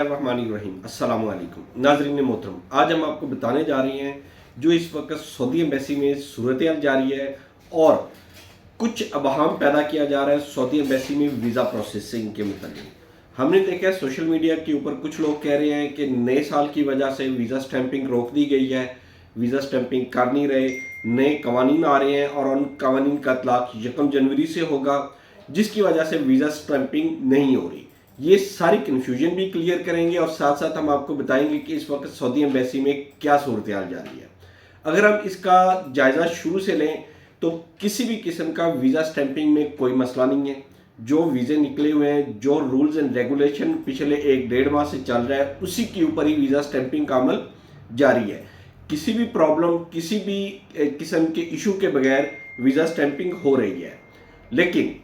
रहमानिर्रहीम। अस्सलाम वालेकुम नाज़रीन मोहतरम, आज हम आपको बताने जा रहे हैं जो इस वक्त सऊदी एम्बेसी में सूरत जारी है और कुछ अबहम पैदा किया जा रहा है सऊदी एम्बेसी में वीज़ा प्रोसेसिंग के मुताबिक। हमने देखा है सोशल मीडिया के ऊपर कुछ लोग कह रहे हैं कि नए साल की वजह से वीज़ा स्टैंपिंग रोक दी गई है, वीज़ा स्टैंपिंग कर नहीं रहे, नए कवानीन आ रहे हैं और उन कवानीन का इतलाक़ 1 जनवरी से होगा, जिसकी वजह से वीज़ा स्टैंपिंग नहीं हो रही। ये सारी कन्फ्यूजन भी क्लियर करेंगे और साथ साथ हम आपको बताएंगे कि इस वक्त सऊदी एम्बेसी में क्या सूरत हाल जा रही है। अगर हम इसका जायज़ा शुरू से लें तो किसी भी किस्म का वीज़ा स्टैंपिंग में कोई मसला नहीं है। जो वीज़े निकले हुए हैं, जो रूल्स एंड रेगुलेशन पिछले 1-1.5 माह से चल रहा है, उसी के ऊपर ही वीज़ा स्टैंपिंग का अमल जारी है। किसी भी प्रॉब्लम, किसी भी किस्म के इशू के बगैर वीज़ा स्टैंपिंग हो रही है। लेकिन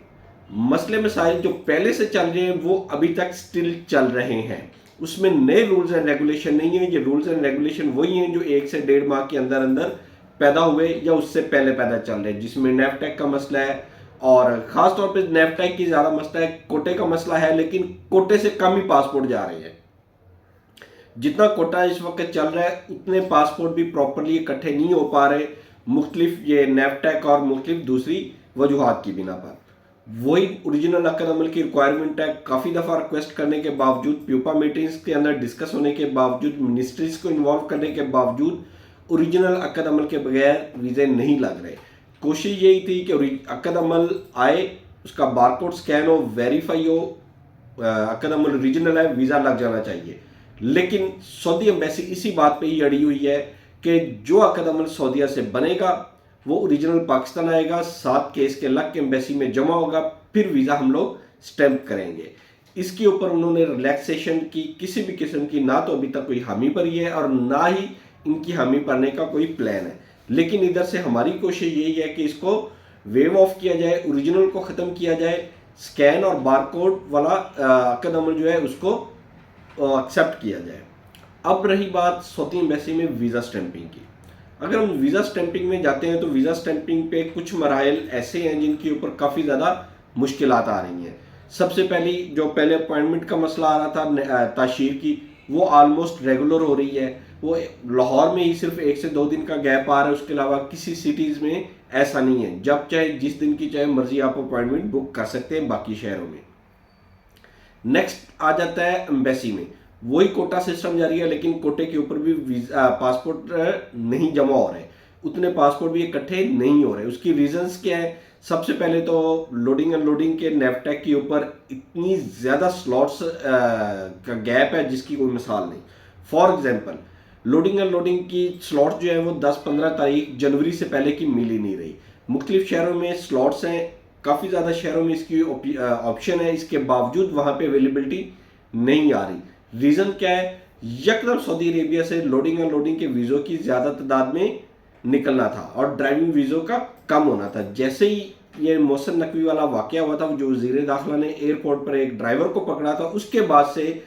मसले मसाइल जो पहले से चल रहे हैं वो अभी तक स्टिल चल रहे हैं। उसमें नए रूल्स एंड रेगुलेशन नहीं है। ये रूल्स एंड रेगुलेशन वही हैं जो 1 से 1.5 माह के अंदर अंदर पैदा हुए या उससे पहले पैदा चल रहे हैं, जिसमें नेफ्टैक का मसला है और ख़ास तौर पे नेफ्टैक की ज़्यादा मसला है, कोटे का मसला है, लेकिन कोटे से कम ही पासपोर्ट जा रहे हैं। जितना कोटा इस वक्त चल रहा है उतने पासपोर्ट भी प्रॉपरली इकट्ठे नहीं हो पा रहे, मुख्तलिफ ये नेफ्टैक और मुख्तलिफ दूसरी वजूहात की बिना पर। वही ओरिजिनल अक्द अमल की रिक्वायरमेंट है। काफ़ी दफ़ा रिक्वेस्ट करने के बावजूद, प्यूपा मीटिंग्स के अंदर डिस्कस होने के बावजूद, मिनिस्ट्रीज को इन्वॉल्व करने के बावजूद ओरिजिनल अक्द अमल के बगैर वीज़े नहीं लग रहे। कोशिश यही थी कि अक्द अमल आए, उसका बारकोड स्कैन हो, वेरीफाई हो, अक्द अमल ओरिजिनल है, वीज़ा लग जाना चाहिए। लेकिन सऊदी एम्बेसी इसी बात पे ही अड़ी हुई है कि जो अक्द अमल सऊदीया से बनेगा वो ओरिजिनल पाकिस्तान आएगा, 7 केस के लग के एम्बेसी में जमा होगा, फिर वीज़ा हम लोग स्टैंप करेंगे। इसके ऊपर उन्होंने रिलैक्सेशन की किसी भी किस्म की ना तो अभी तक कोई हामी भरी है और ना ही इनकी हामी भरने का कोई प्लान है। लेकिन इधर से हमारी कोशिश यही है कि इसको वेव ऑफ किया जाए, ओरिजिनल को ख़त्म किया जाए, स्कैन और बारकोड वाला अक्द अमल जो है उसको एक्सेप्ट किया जाए। अब रही बात सऊदी एम्बेसी में वीज़ा स्टैंपिंग की। अगर हम वीज़ा स्टैंपिंग में जाते हैं तो वीज़ा स्टैंपिंग पे कुछ मराइल ऐसे हैं जिनके ऊपर काफ़ी ज़्यादा मुश्किलात आ रही हैं। सबसे पहली जो पहले अपॉइंटमेंट का मसला आ रहा था ताशीर की, वो आलमोस्ट रेगुलर हो रही है। वो लाहौर में ही सिर्फ 1 से 2 दिन का गैप आ रहा है, उसके अलावा किसी सिटीज़ में ऐसा नहीं है। जब चाहे जिस दिन की चाहे मर्जी आप अपॉइंटमेंट बुक कर सकते हैं बाकी शहरों में। नेक्स्ट आ जाता है एम्बेसी में, वही कोटा सिस्टम जारी है, लेकिन कोटे के ऊपर भी पासपोर्ट नहीं जमा हो रहे, उतने पासपोर्ट भी इकट्ठे नहीं हो रहे। उसकी रीजंस क्या है? सबसे पहले तो लोडिंग अनलोडिंग के नेफ्टैक के ऊपर इतनी ज़्यादा स्लॉट्स का गैप है जिसकी कोई मिसाल नहीं। फॉर एग्जांपल, लोडिंग अनलोडिंग की स्लॉट्स जो है वो 10-15 तारीख जनवरी से पहले की मिल ही नहीं रही। मुख्तलिफ शहरों में स्लॉट्स हैं, काफ़ी ज़्यादा शहरों में इसकी ऑप्शन है, इसके बावजूद वहाँ पे अवेलेबिलिटी नहीं आ रही। रीज़न क्या है? यकदम सऊदी अरेबिया से लोडिंग अनलोडिंग के वीज़ों की ज़्यादा तादाद में निकलना था और ड्राइविंग वीज़ों का कम होना था। जैसे ही ये मोहसिन नकवी वाला वाक़या हुआ था, जो वज़ीर दाखिला ने एयरपोर्ट पर एक ड्राइवर को पकड़ा था, उसके बाद से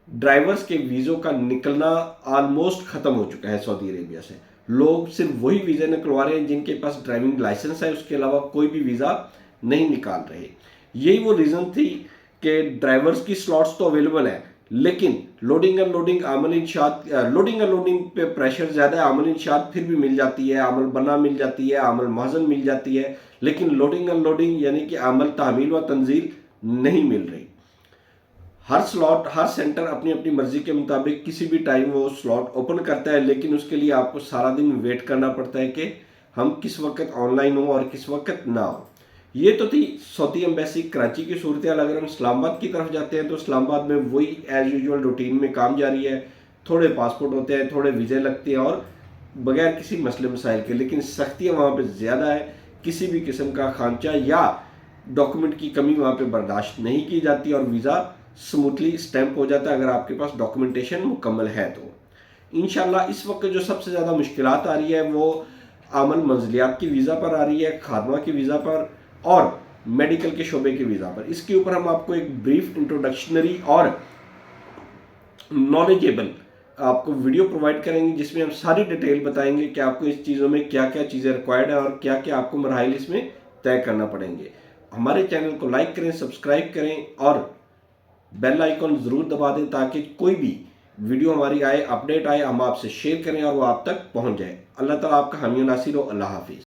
ड्राइवर्स के वीज़ों का निकलना ऑलमोस्ट ख़त्म हो चुका है सऊदी अरेबिया से। लोग सिर्फ वही वीज़े निकलवा रहे हैं जिनके पास ड्राइविंग लाइसेंस है, उसके अलावा कोई भी वीज़ा नहीं निकाल रहे। यही वो रीज़न थी कि ड्राइवर्स की स्लॉट्स तो अवेलेबल है, लेकिन लोडिंग अनलोडिंग आमल इंशात, लोडिंग अनलोडिंग पे प्रेशर ज़्यादा है। आमल इंशात फिर भी मिल जाती है, आमल बना मिल जाती है, आमल महाजन मिल जाती है, लेकिन लोडिंग अनलोडिंग यानी कि आमल तहमील व तंजील नहीं मिल रही। हर स्लॉट, हर सेंटर अपनी अपनी मर्जी के मुताबिक किसी भी टाइम वो स्लॉट ओपन करता है, लेकिन उसके लिए आपको सारा दिन वेट करना पड़ता है कि हम किस वक्त ऑनलाइन हो और किस वक्त ना हो। ये तो थी सऊदी एम्बेसी कराची की सूरत हाल। अगर हम इस्लामाबाद की तरफ जाते हैं तो इस्लामाबाद में वही एज यूजुअल रूटीन में काम जारी है। थोड़े पासपोर्ट होते हैं, थोड़े वीज़े लगते हैं और बगैर किसी मसले मसाइल के, लेकिन सख्तियाँ वहाँ पर ज़्यादा है। किसी भी किस्म का खांचा या डॉक्यूमेंट की कमी वहाँ पर बर्दाश्त नहीं की जाती और वीज़ा स्मूथली स्टैंप हो जाता है अगर आपके पास डॉक्यूमेंटेशन मुकम्मल है तो। इंशाल्लाह इस वक्त जो सबसे ज़्यादा मुश्किलात आ रही है वो आमल मंजिलियात की वीज़ा पर आ रही है, खादमा की वीज़ा पर और मेडिकल के शोबे के वीज़ा पर। इसके ऊपर हम आपको एक ब्रीफ इंट्रोडक्शनरी और नॉलेजेबल आपको वीडियो प्रोवाइड करेंगे जिसमें हम सारी डिटेल बताएंगे कि आपको इस चीज़ों में क्या क्या चीज़ें रिक्वायर्ड है और क्या क्या आपको मराहिल इसमें तय करना पड़ेंगे। हमारे चैनल को लाइक करें, सब्सक्राइब करें और بیل آئیکن ضرور دبا دیں تاکہ کوئی بھی ویڈیو ہماری آئے، اپڈیٹ آئے، ہم آپ سے شیئر کریں اور وہ آپ تک پہنچ جائے۔ اللہ تعالیٰ آپ کا حامی و ناصر ہو۔ اللہ حافظ۔